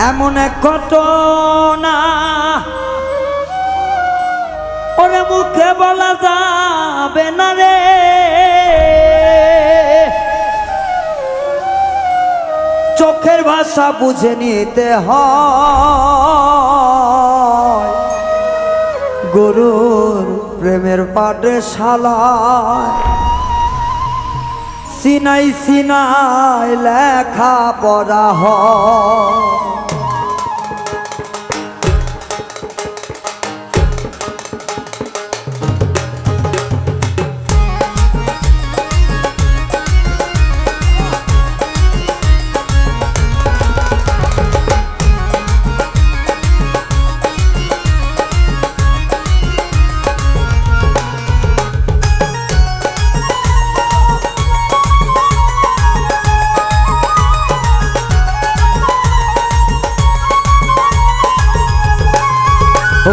এমন এক ঘটনা ওরে মুখে বলা যাবে না রে, চোখের ভাষা বুঝে নিতে হয়। গুরুর প্রেমের পাঠশালায় সিনাই সিনাই লেখা পড়া হয়।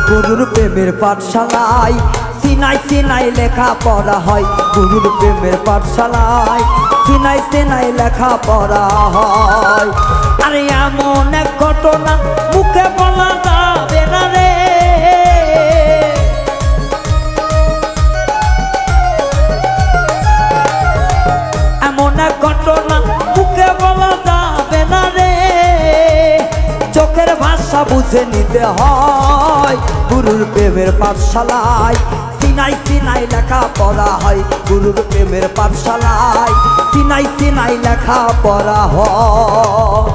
গুরুর প্রেমের পাঠশালায় সিনাই সিনাই লেখা পড়া হয়। গুরুর প্রেমের পাঠশালায় সিনাই সিনাই লেখা পড়া হয়। আরে এমন এক ঘটনা মুখে বলা যাবে না রে, এমন এক ঘটনা মুখে বলা যাবে না রে, চোখের ভাষা বুঝে নিতে হয়। গুরুর প্রেমের পাঠশালায় সিনাই সিনাই লেখা পড়া হয়। গুরুর প্রেমের পাঠশালায় সিনাই সিনাই লেখা পড়া হয়।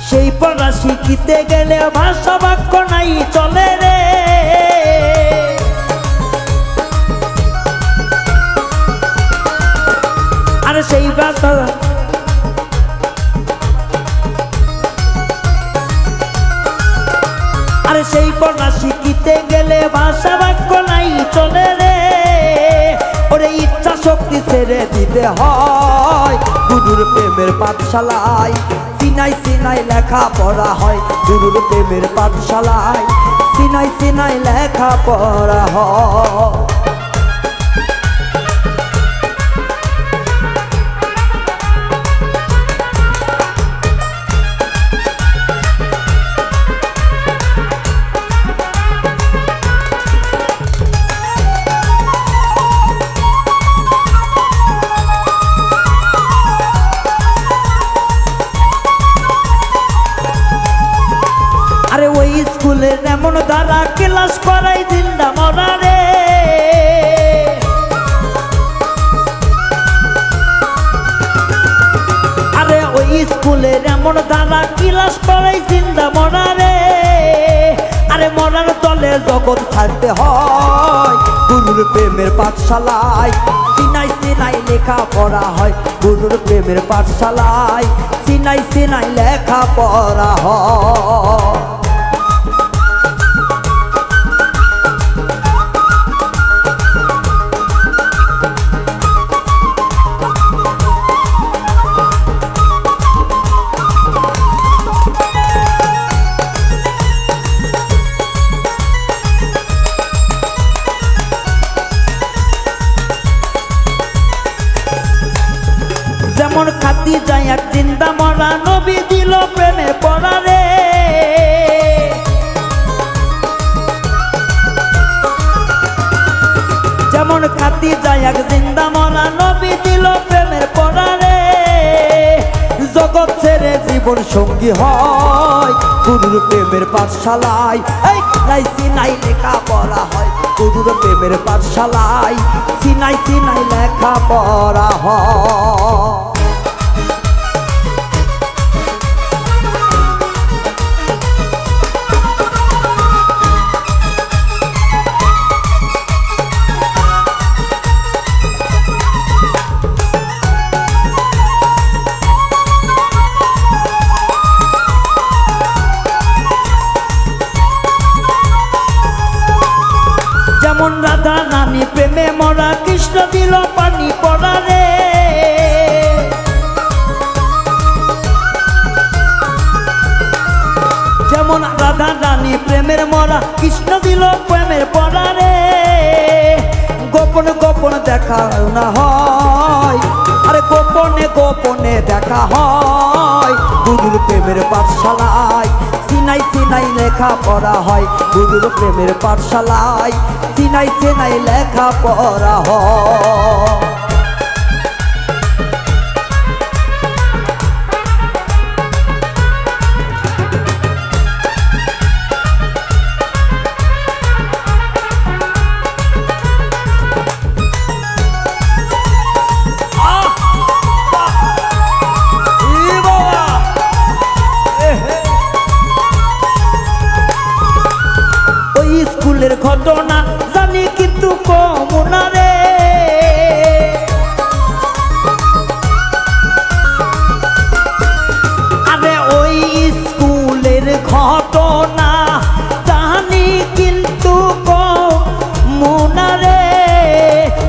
সেই পড়া শিখিতে গেলে ভাষা বাক্য নাই চলে রে, আর সেই ভাষা সেই পড়া শিখিতে গেলে ভাষা বাক্য নাই চলে রে, ওরে ইচ্ছা শক্তি ছেড়ে দিতে হয়। গুরুর প্রেমের পাঠশালায় সিনাই সিনাই লেখা পড়া হয়। গুরুর প্রেমের পাঠশালায় সিনাই সিনাই লেখা পড়া হয়। আরে ওই স্কুলের এমন দ্বারা ক্লাস করাই জিন্দা মরা রে, আরে ওই স্কুলের এমন দ্বারা ক্লাস করাই জিন্দা মরা রে, আরে মরার তলে জগৎ ছাড়তে হয়। গুরুর প্রেমের পাঠশালায় সিনাই সিনাই লেখা পড়া হয়। গুরুর প্রেমের পাঠশালায় সিনাই সিনাই লেখা পড়া হয়। যেমন খাতি যায় এক চিন্তা মরা নবী দিল প্রেমে পড়া রে, যেমন খাতি যায় এক জিন্দা মরা নবী দিল প্রেমের পড়া রে, জগৎ ছেড়ে জীবন সঙ্গী হয়। গুরুর প্রেমের পাঠশালায় এই সিনাই সিনাই লেখা পড়া হয়। গুরুর প্রেমের পাঠশালায় সিনাই সিনাই লেখা পড়া হয়। যেমন রাধা রানী প্রেমে মরা কৃষ্ণ দিল পানি পড়া রে। যেমন রাধা রানী প্রেমের মরা কৃষ্ণ দিল প্রেমের পড়া রে। গোপন গোপন দেখা না হয়, আরে গোপনে গোপনে দেখা হয়। গুরুর প্রেমের পাঠশালায় সিনাই সিনাই লেখা পড়া হয়। গুরুর প্রেমের পাঠশালায় সিনাই সিনাই লেখা পড়া হয়। স্কুলের ঘটনা জানি কিন্তু কম না রে। আরে ওই স্কুলের ঘটনা জানি কিন্তু কম না রে।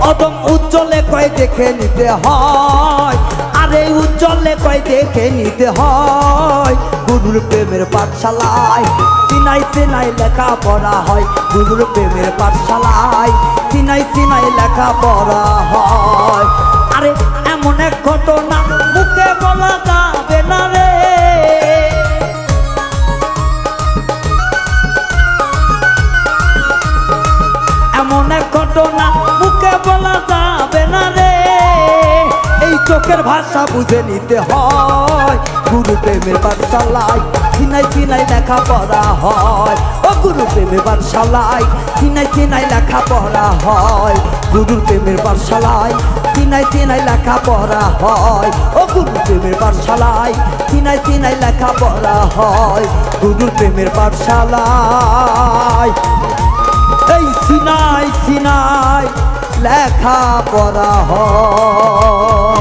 অদম উজ্জ্বলে কয় দেখে নিতে হয়, আরে উজ্জ্বলে কয় দেখে নিতে হয়। গুরুর প্রেমের পাঠশালায় সিনাই সিনাই লেখা পড়া হয়। গুরুর প্রেমের পাঠশালায় সিনাই সিনাই লেখা পড়া হয়। আরে এমন এক ঘটনা মুখে বলা যাবে না রে। এমন এক ঘটনা মুখে বলা যাবে না রে। এই চোখের ভাষা বুঝে নিতে হয়। গুরু প্রেমের পাঠশালায় সিনাই সিনাই লেখা পড়া হয়। ও গুরু প্রেমের পাঠশালায় সিনাই সিনাই লেখা পড়া হয়। গুরুর প্রেমের পাঠশালায় সিনাই সিনাই লেখা পড়া হয়। ও গুরু প্রেমের পাঠশালায় সিনাই সিনাই লেখা পড়া হয়। গুরুর প্রেমের পাঠশালায় এই সিনাই সিনাই লেখা পড়া হয়।